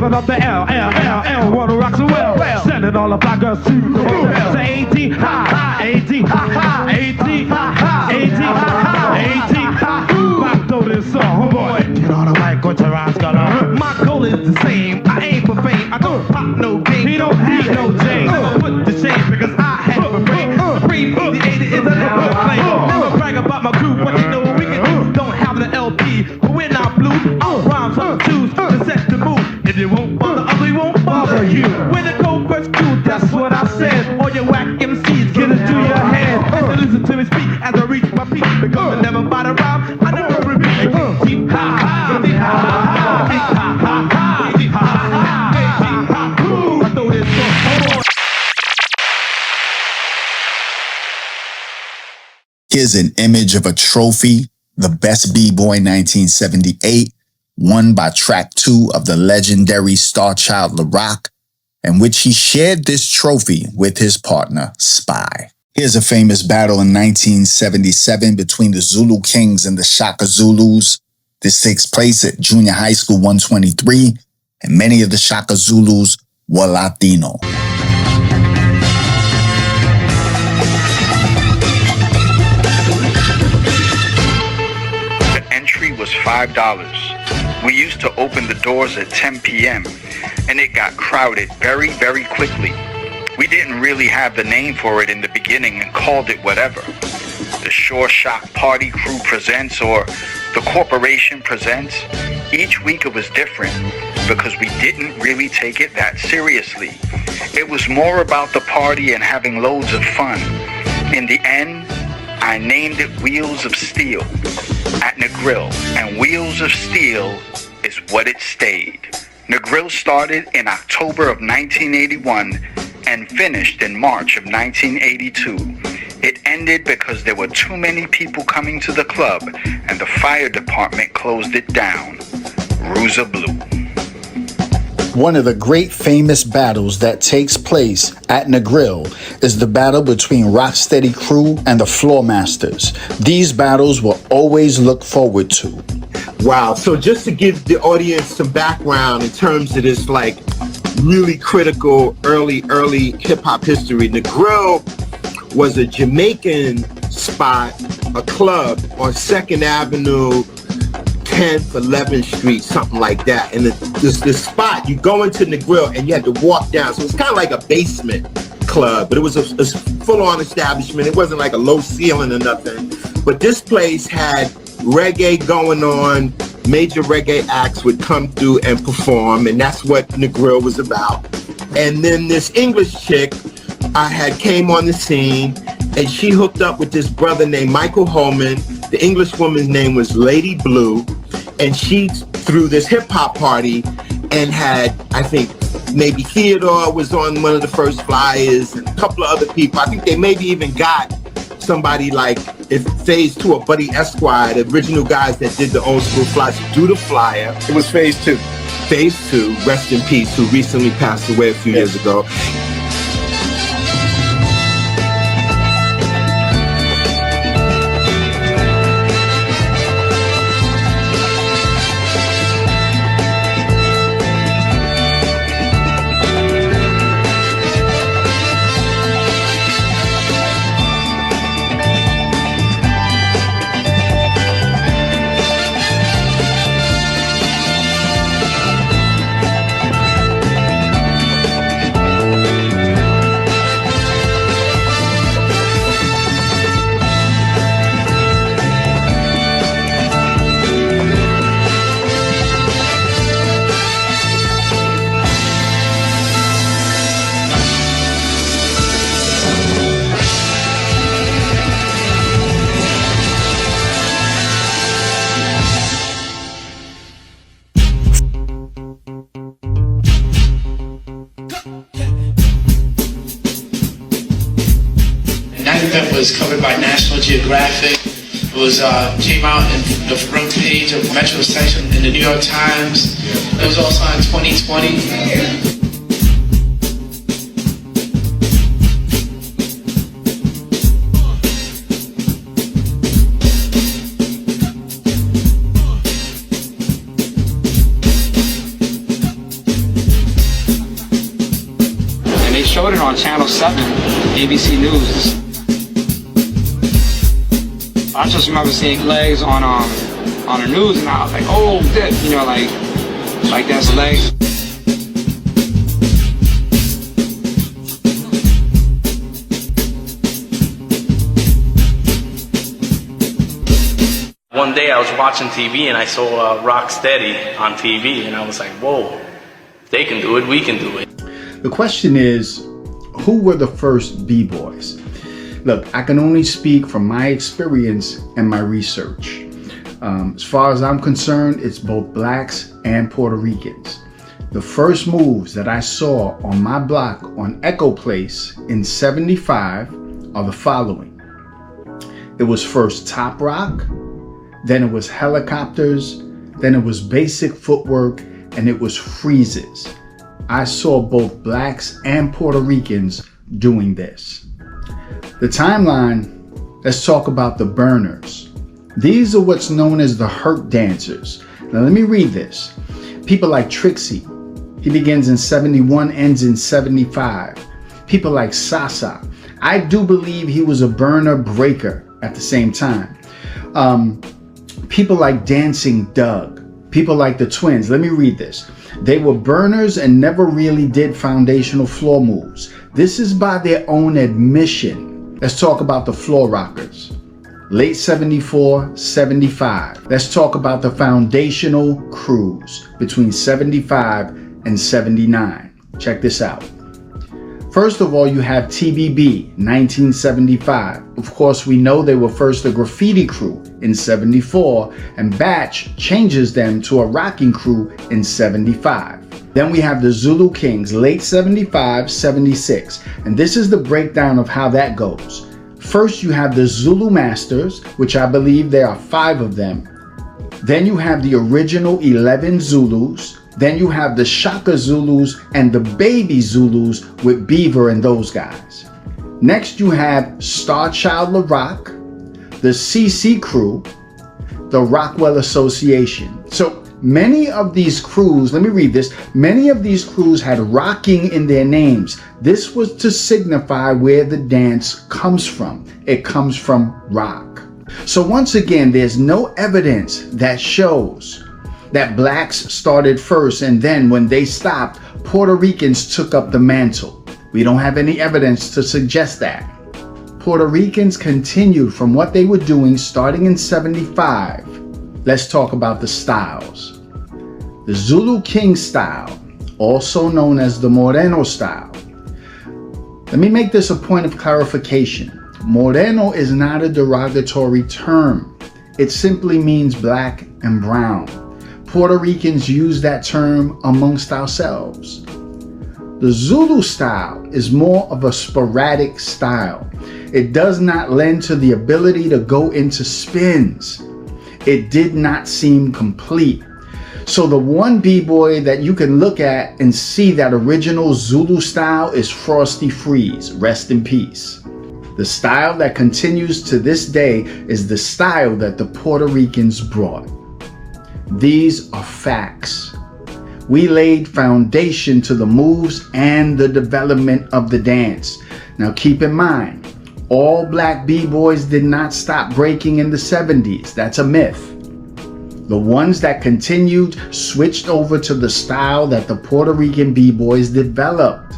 Living up the L, wanna rock so well. Sending all the black girls to the hotel. Say AT, ha, ha, AT, ha, ha, AT, ha, ha, AT, ha, ha, AT, ha, ha. Back to this song, oh boy. Get on the mic, go to Rascal. My goal is the same. I aim for fame. I don't pop no game. He don't need no J. Never put the shame because I have a brain. Pre-Bronx is a level play. Never brag about my crew, but you know what we can do. Here's an image of a trophy, the Best B-Boy 1978, won by track 2 of the legendary star child Cholly Rock, in which he shared this trophy with his partner, Spy. Here's a famous battle in 1977 between the Zulu Kings and the Shaka Zulus. This takes place at Junior High School 123, and many of the Shaka Zulus were Latino. The entry was $5. We used to open the doors at 10 p.m., and it got crowded very, very quickly. We didn't really have the name for it in the beginning and called it whatever. The Shore Shock Party Crew presents, or the Corporation presents. Each week it was different because we didn't really take it that seriously. It was more about the party and having loads of fun. In the end, I named it Wheels of Steel at Negril, and Wheels of Steel is what it stayed. Negril started in October of 1981 and finished in March of 1982. It ended because there were too many people coming to the club and the fire department closed it down. Rooza Blue. One of the great famous battles that takes place at Negril is the battle between Rocksteady Crew and the Floor Masters. These battles were always looked forward to. Wow, so just to give the audience some background in terms of this like really critical early hip-hop history, Negril was a Jamaican spot, a club on 2nd Avenue, 10th, 11th Street, something like that. And this spot, you go into Negril and you had to walk down. So it's kind of like a basement club, but it was a full-on establishment. It wasn't like a low ceiling or nothing. But this place had reggae going on. Major reggae acts would come through and perform, and that's what Negril was about. And then this English chick came on the scene, and she hooked up with this brother named Michael Holman. The English woman's name was Lady Blue, and she threw this hip-hop party and had, I think, maybe Theodore was on one of the first flyers, and a couple of other people. I think they maybe even got somebody like Phase 2 or Buddy Esquire, the original guys that did the old school flyers, do the flyer. It was Phase 2. Phase 2, rest in peace, who recently passed away a few years ago. Was covered by National Geographic. It was came out in the front page of Metro section in the New York Times. It was also in 2020. And they showed it on Channel 7, ABC News. I just remember seeing legs on the news, and I was like, oh, that, you know, like that's legs. One day I was watching TV and I saw Rocksteady on TV, and I was like, whoa, if they can do it, we can do it. The question is, who were the first B-boys? Look, I can only speak from my experience and my research. As far as I'm concerned, it's both blacks and Puerto Ricans. The first moves that I saw on my block on Echo Place in '75 are the following. It was first top rock, then it was helicopters, then it was basic footwork, and it was freezes. I saw both blacks and Puerto Ricans doing this. The timeline, let's talk about the burners. These are what's known as the Herc dancers. Now let me read this. People like Trixie, he begins in 71, ends in 75. People like Sasa, I do believe he was a burner breaker at the same time. People like Dancing Doug, people like the Twins, let me read this. They were burners and never really did foundational floor moves. This is by their own admission. Let's talk about the floor rockers. Late 74, 75. Let's talk about the foundational crews between 75 and 79. Check this out. First of all, you have TBB, 1975. Of course, we know they were first a graffiti crew in 74, and Batch changes them to a rocking crew in 75. Then we have the Zulu Kings, late 75, 76. And this is the breakdown of how that goes. First, you have the Zulu Masters, which I believe there are 5 of them. Then you have the original 11 Zulus. Then you have the Shaka Zulus and the Baby Zulus with Beaver and those guys. Next, you have Star Child LaRock, the CC Crew, the Rockwell Association. So many of these crews, let me read this, many of these crews had rocking in their names. This was to signify where the dance comes from. It comes from rock. So once again, there's no evidence that shows that blacks started first, and then when they stopped, Puerto Ricans took up the mantle. We don't have any evidence to suggest that. Puerto Ricans continued from what they were doing starting in 75. Let's talk about the styles. The Zulu King style, also known as the Moreno style. Let me make this a point of clarification. Moreno is not a derogatory term. It simply means black and brown. Puerto Ricans use that term amongst ourselves. The Zulu style is more of a sporadic style. It does not lend to the ability to go into spins. It did not seem complete. So the one b-boy that you can look at and see that original Zulu style is Frosty Freeze, rest in peace. The style that continues to this day is the style that the Puerto Ricans brought. These are facts. We laid foundation to the moves and the development of the dance. Now keep in mind, all black b-boys did not stop breaking in the 70s. That's a myth. The ones that continued switched over to the style that the Puerto Rican b-boys developed.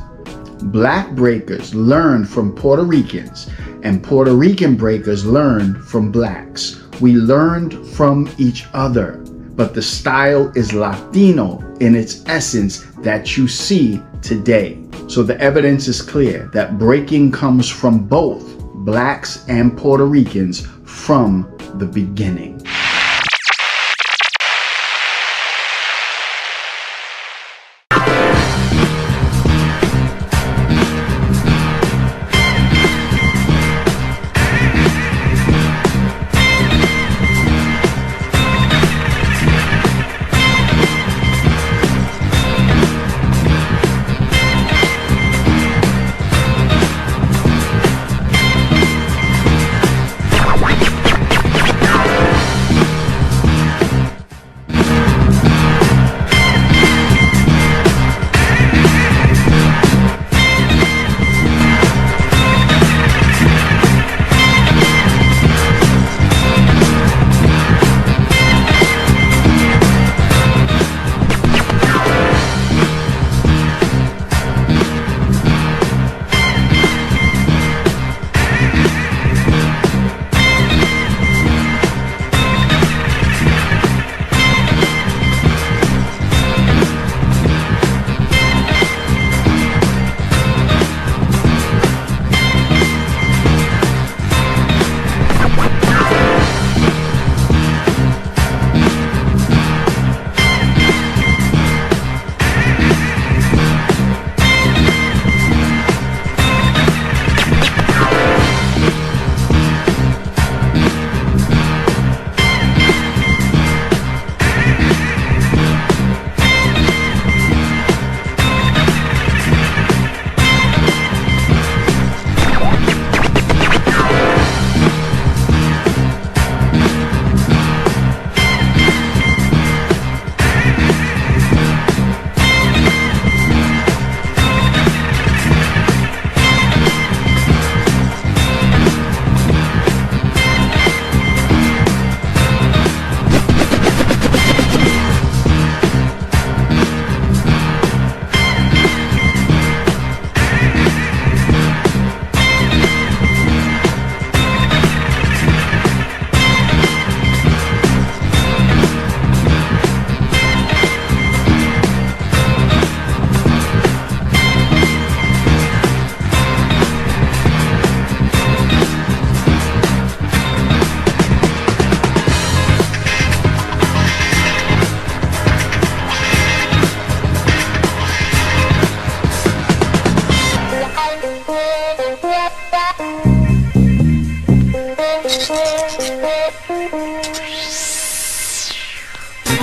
Black breakers learned from Puerto Ricans, and Puerto Rican breakers learned from blacks. We learned from each other. But the style is Latino in its essence that you see today. So the evidence is clear that breaking comes from both blacks and Puerto Ricans from the beginning.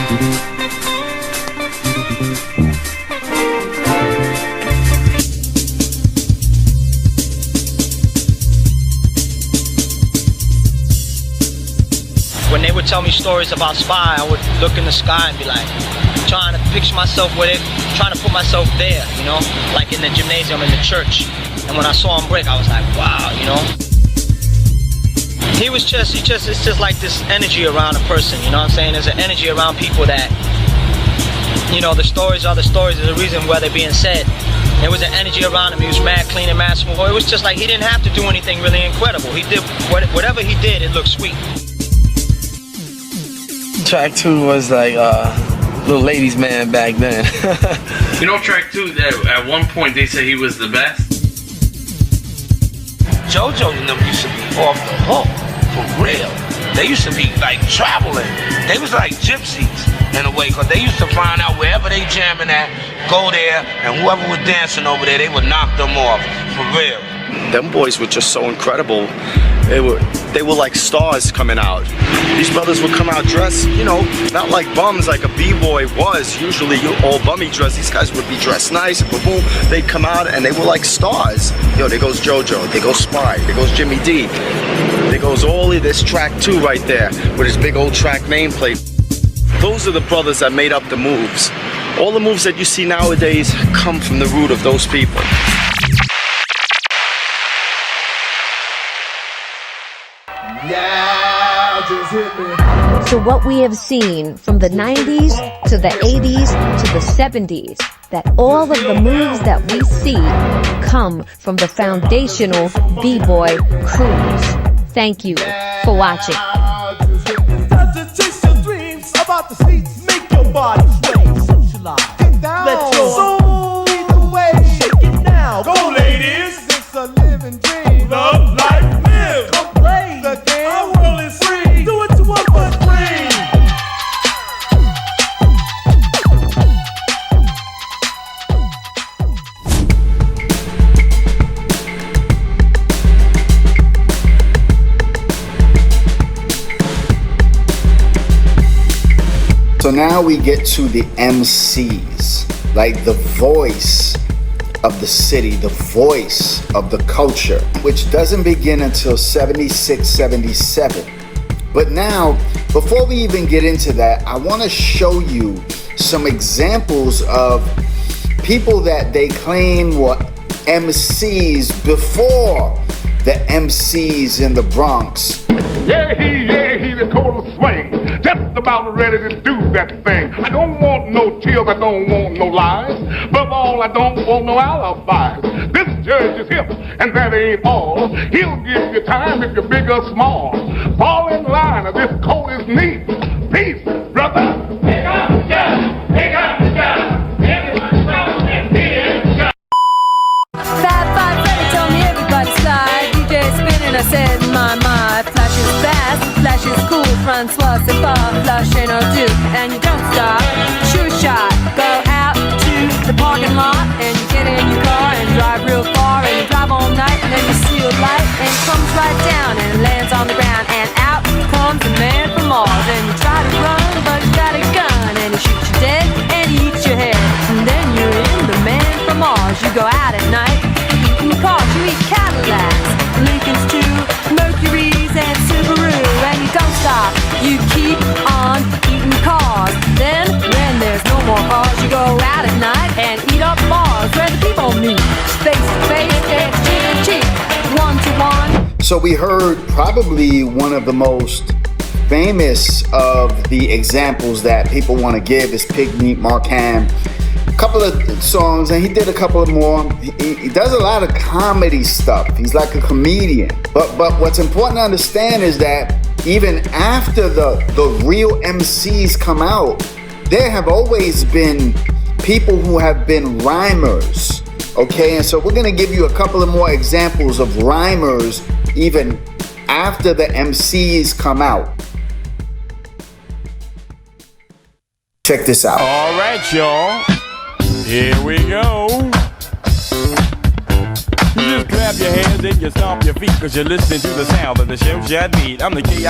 When they would tell me stories about Spy, I would look in the sky and be like, trying to picture myself with it, trying to put myself there, you know, like in the gymnasium, in the church. And when I saw him break, I was like, wow, you know. It's just like this energy around a person, you know what I'm saying? There's an energy around people that, you know, the stories are the stories. There's a reason why they're being said. There was an energy around him. He was mad clean and mad smooth. It was just like he didn't have to do anything really incredible. He did whatever he did, it looked sweet. Track 2 was like little ladies' man back then. You know, track 2, at one point they said he was the best. JoJo and them used to be off the hook, for real. They used to be like traveling. They was like gypsies in a way, because they used to find out wherever they jamming at, go there, and whoever was dancing over there, they would knock them off, for real. Them boys were just so incredible. They were like stars coming out. These brothers would come out dressed, you know, not like bums like a b-boy was. Usually you all bummy dressed. These guys would be dressed nice, and boom, they'd come out and they were like stars. Yo, there goes JoJo, there goes Spy, there goes Jimmy D. There goes all of this track 2 right there with his big old track nameplate. Those are the brothers that made up the moves. All the moves that you see nowadays come from the root of those people. Yeah, just hit me. So what we have seen from the 90s to the 80s to the 70s, that all of the moves that we see come from the foundational B-boy crews. Thank you for watching. Time to chase your dreams about the seats, make your body sway, socialize, get down, let your soul lead the way, shake it now, go ladies, it's a living dream, love, life, live, come play the game, our world is free, do it to one but free. So now we get to the MCs, like the voice of the city, the voice of the culture, which doesn't begin until 76, 77. But now, before we even get into that, I want to show you some examples of people that they claim were MCs before the MCs in the Bronx. Yeah, he the Kool swing. Just about ready to do that thing. I don't want no tears, I don't want no lies. Above all, I don't want no alibis. This judge is hip, and that ain't all. He'll give you time if you're big or small. Fall in line, or this coat is neat. Peace, brother. Pick up the gun, pick up the gun. Everyone stop and pick up. Fab Five Freddy told me everybody's fly. DJ spinning, I said, my. Flash is fast, flash is cool. Francois, c'est pas flash ain't no do. And you don't stop, shoot shot. Go out to the parking lot and you get in your car and drive real far. And you drive all night and then you see a light and it comes right down and lands on the ground. And out comes a man from Mars. And you try to run but you got a gun. And he shoots you dead and he eats your head. And then you're in the man from Mars. You go out at night, eating cars, you eat Cadillacs, Lincolns too, Mercuries and Subaru. And you don't stop, you keep on eating cars. Then when there's no more cars, you go out at night and eat up bars where the people meet. Face to face, it's cheek to cheek, one to one. So we heard probably one of the most famous of the examples that people want to give is Pygmy Markham. A couple of songs, and he did a couple of more. He does a lot of comedy stuff. He's like a comedian. But what's important to understand is that even after the real MCs come out, there have always been people who have been rhymers. Okay, and so we're gonna give you a couple of more examples of rhymers even after the MCs come out. Check this out. All right, y'all. Here we go. Just clap your hands and you stomp your feet, cause you're listening to the sound of the Shemshad beat. I'm the King,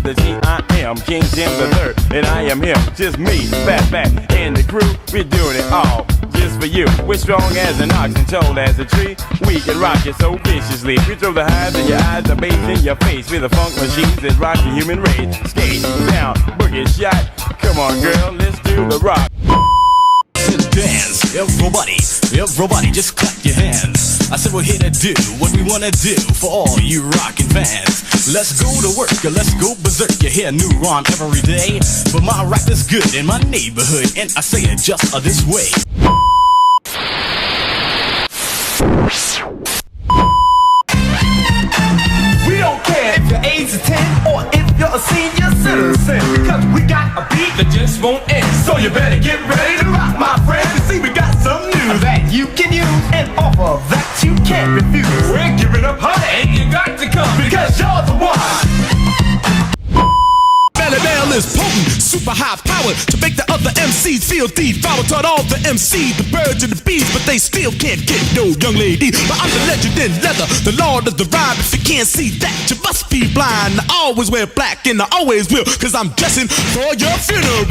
the T-I-M, King Jim the Third, and I am him, just me, Fat, and the crew. We're doing it all just for you. We're strong as an ox and tall as a tree. We can rock you so viciously. We throw the highs in your eyes, the bass in your face. We're the funk machines that rock the human race. Skate down, boogie shot. Come on, girl, let's do the rock. Dance, everybody, just clap your hands. I said we're here to do what we wanna do for all you rockin' fans. Let's go to work, let's go berserk. You hear a new rhyme every day, but my rap is good in my neighborhood, and I say it just this way. We don't care if your age is 10 or if you're a senior citizen, because we got a beat that just won't end. So you better get ready to rock, my friend. You see, we got some news that you can use, and off of that you can't refuse. We're giving up, honey, and you got to come, because you're the one. Melle Mel is potent, super high powered to make the other MCs feel deflowered. Taught all the MCs, the birds and the bees, but they still can't get no young lady. But I'm the legend in leather, the lord of the rhyme. If you can't see that, you must be blind. I always wear black and I always will, cause I'm dressing for your funeral.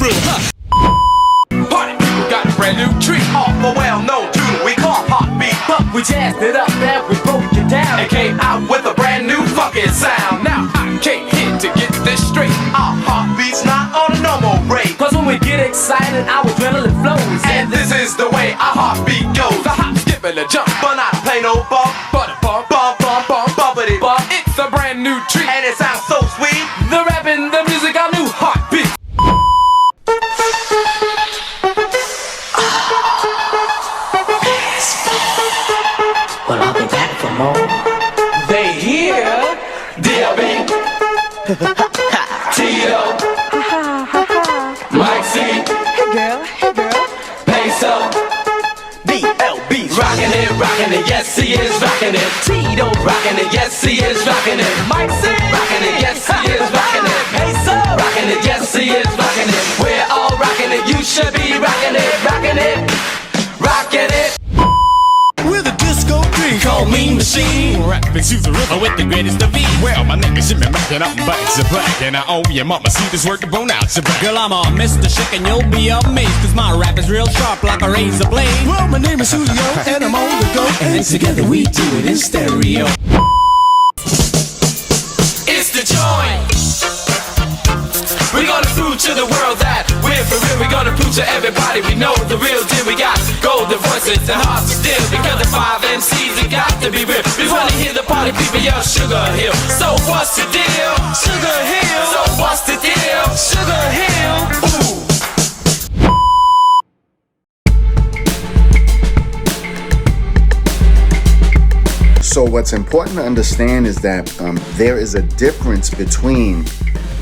Party people got a brand new treat off a well-known tune we call Heartbeat. But we jazzed it up and we broke it down and came out with a brand new fucking sound. Now I came here to get this straight. Our heartbeat's not on a normal rate, cause when we get excited our adrenaline flows, and this is the way our heartbeat goes. A hop, skip and a jump, but not a plain old bump. But a bump, bump, bump, bump, bumpity bump. It's a brand new treat and it sounds so sweet. The rap and the music, our new heartbeat. Well, I'll be back for more. They here, D.O.B. Tito, Mike C, hey girl, Peso, B.L.B. Rockin' it, yes he is rockin' it. Tito rockin' it, yes he is rockin' it. Mike C rockin' it, yes he is rockin' it. Peso rockin' it, yes he is rockin' it. We're all rockin' it, you should be rockin' it, rockin' it, rockin' it. We're the disco king, call me Machine. Rapping through the river with the greatest of ease. Well, my name is Jimmy Mac and I'm back to black, and I owe your mama see this work bone out your back. Girl, I'm a Mr. Chick and you'll be amazed, cause my rap is real sharp like a razor blade. Well, my name is Julio and I'm on the go, and together we do it in stereo. It's the joint. We're gonna prove to the world that we're for real. We're gonna prove to everybody we know the real deal. We got golden voices and hearts of steel, because the 5 MCs, it got to be real. We wanna hear the party people yell Sugar Hill. So what's the deal? Sugar Hill. So what's the deal? Sugar Hill. Ooh. So what's important to understand is that there is a difference between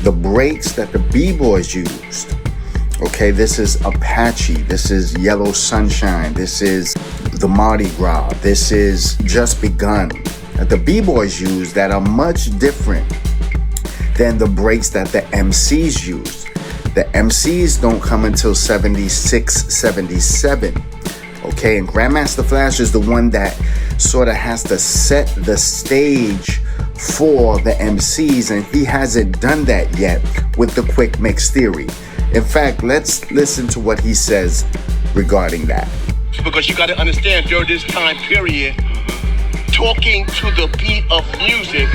the breaks that the B-boys used. Okay, this is Apache, this is Yellow Sunshine, this is the Mardi Gras, this is Just Begun, that the B-boys use that are much different than the breaks that the MCs use. The MCs don't come until 76, 77. Okay, and Grandmaster Flash is the one that sort of has to set the stage for the MCs, and he hasn't done that yet with the quick mix theory. In fact, let's listen to what he says regarding that. Because you got to understand, during this time period, talking to the beat of music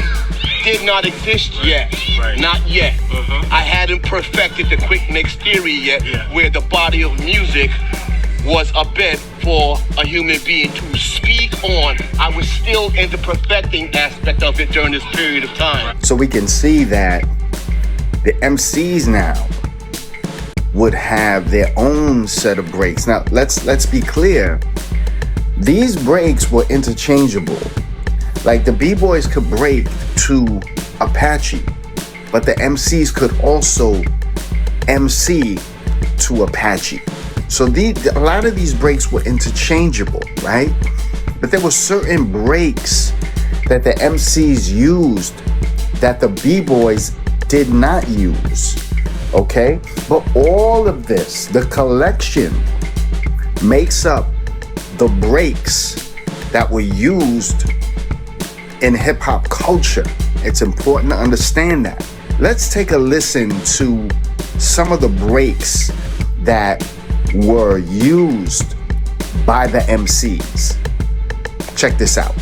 did not exist yet. Right. Not yet. I hadn't perfected the quick mix theory yet, where the body of music was a bed for a human being to speak on. I was still in the perfecting aspect of it during this period of time. So we can see that the MCs now would have their own set of breaks. Now let's be clear. These breaks were interchangeable. Like the B-boys could break to Apache, but the MCs could also MC to Apache. So a lot of these breaks were interchangeable, right? But there were certain breaks that the MCs used that the B-boys did not use, okay? But all of this, the collection, makes up the breaks that were used in hip hop culture. It's important to understand that. Let's take a listen to some of the breaks that were used by the MCs. Check this out.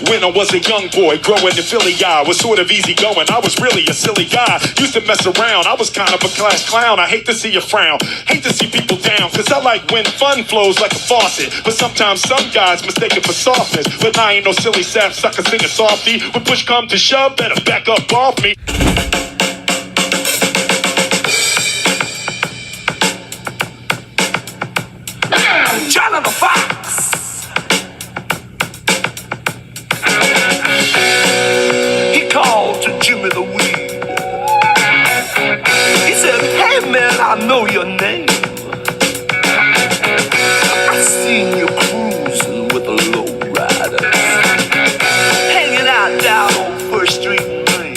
When I was a young boy growing in Philly, I was sort of easy going. I was really a silly guy. Used to mess around. I was kind of a class clown. I hate to see you frown. Hate to see people down. Cause I like when fun flows like a faucet. But sometimes some guys mistake it for softness. But I ain't no silly sap sucker singing softy. When push come to shove, better back up off me. China the Fox. He called to Jimmy the Weed. He said, hey man, I know your name. I seen you cruising with the lowriders, hanging out down on First Street Main.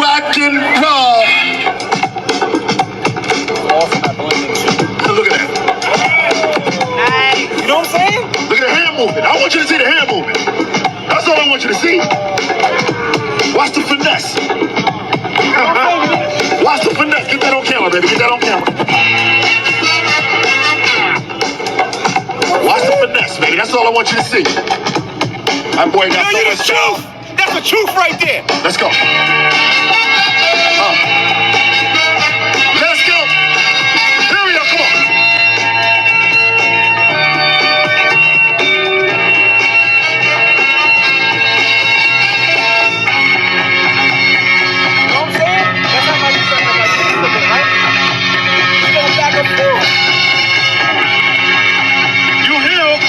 Rock and roll. Look at that. Hey, you know what I'm saying? Look at the hand movement. I want you to see the hand movement. That's all I want you to see. Watch the finesse. Watch the finesse. Get that on camera, baby. Get that on camera. Watch the finesse, baby. That's all I want you to see. My boy got so much truth. That's the truth right there. Let's go. Let's go. Here we go. Come on. You know what I'm saying? That's how you sound like this looking, right? You're going back and forth. You hear him?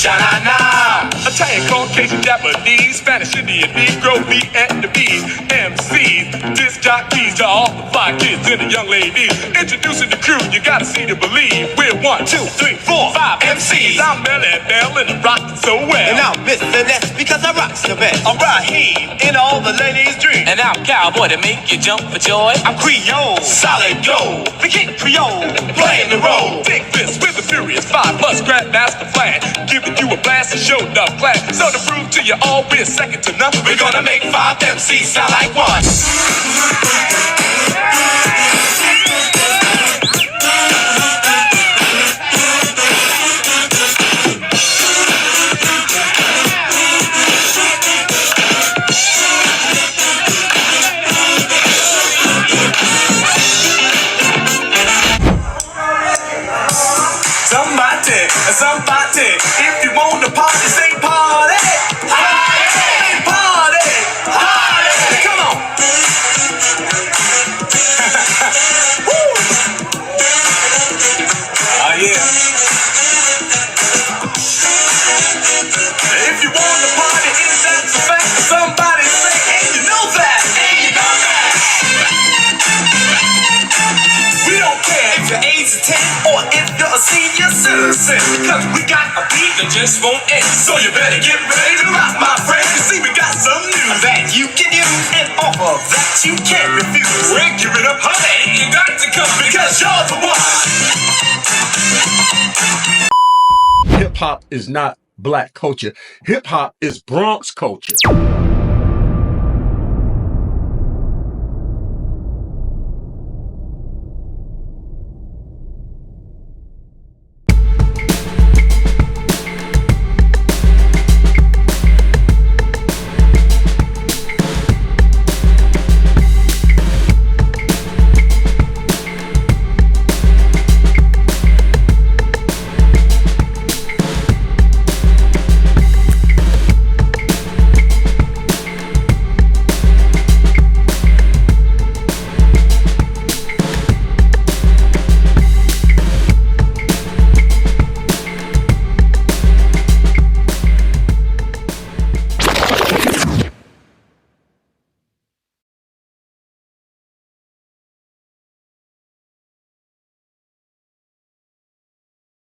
Sha-na-na. Italian, Caucasian, Japanese, Spanish, Indian, Negro, Vietnamese, MCs, disc jockeys to all the fly kids and the young ladies. Introducing the crew, you gotta see to believe. We're 1, 2, 3, 4, 5 MCs. I'm Melle Mel and I'm rocking so well. And I'm Mr. Ness because I rock the best. I'm Raheem in all the ladies' dreams. And I'm Cowboy to make you jump for joy. I'm Creole, solid gold. The King Creole, playing the role. Big Fist with the Furious 5 plus Grandmaster Flash, giving you a blast and show enough class. So to prove to you all we're second to none, we're gonna make 5 MCs sound like one. Somebody, if you want to party, say party. Party, party, party. Come on. Woo. Oh yeah. If you want to party, if that's a fact, somebody say, and you know that. And you know that. We don't care if you're age 10 or if you're a senior citizen, cause we got a beat that just won't end. So you better get ready to rock, my friend. You see, we got some news that you can use, and offer that you can't refuse. We're giving up, honey. You got to come because you're the one. Hip hop is not black culture. Hip hop is Bronx culture.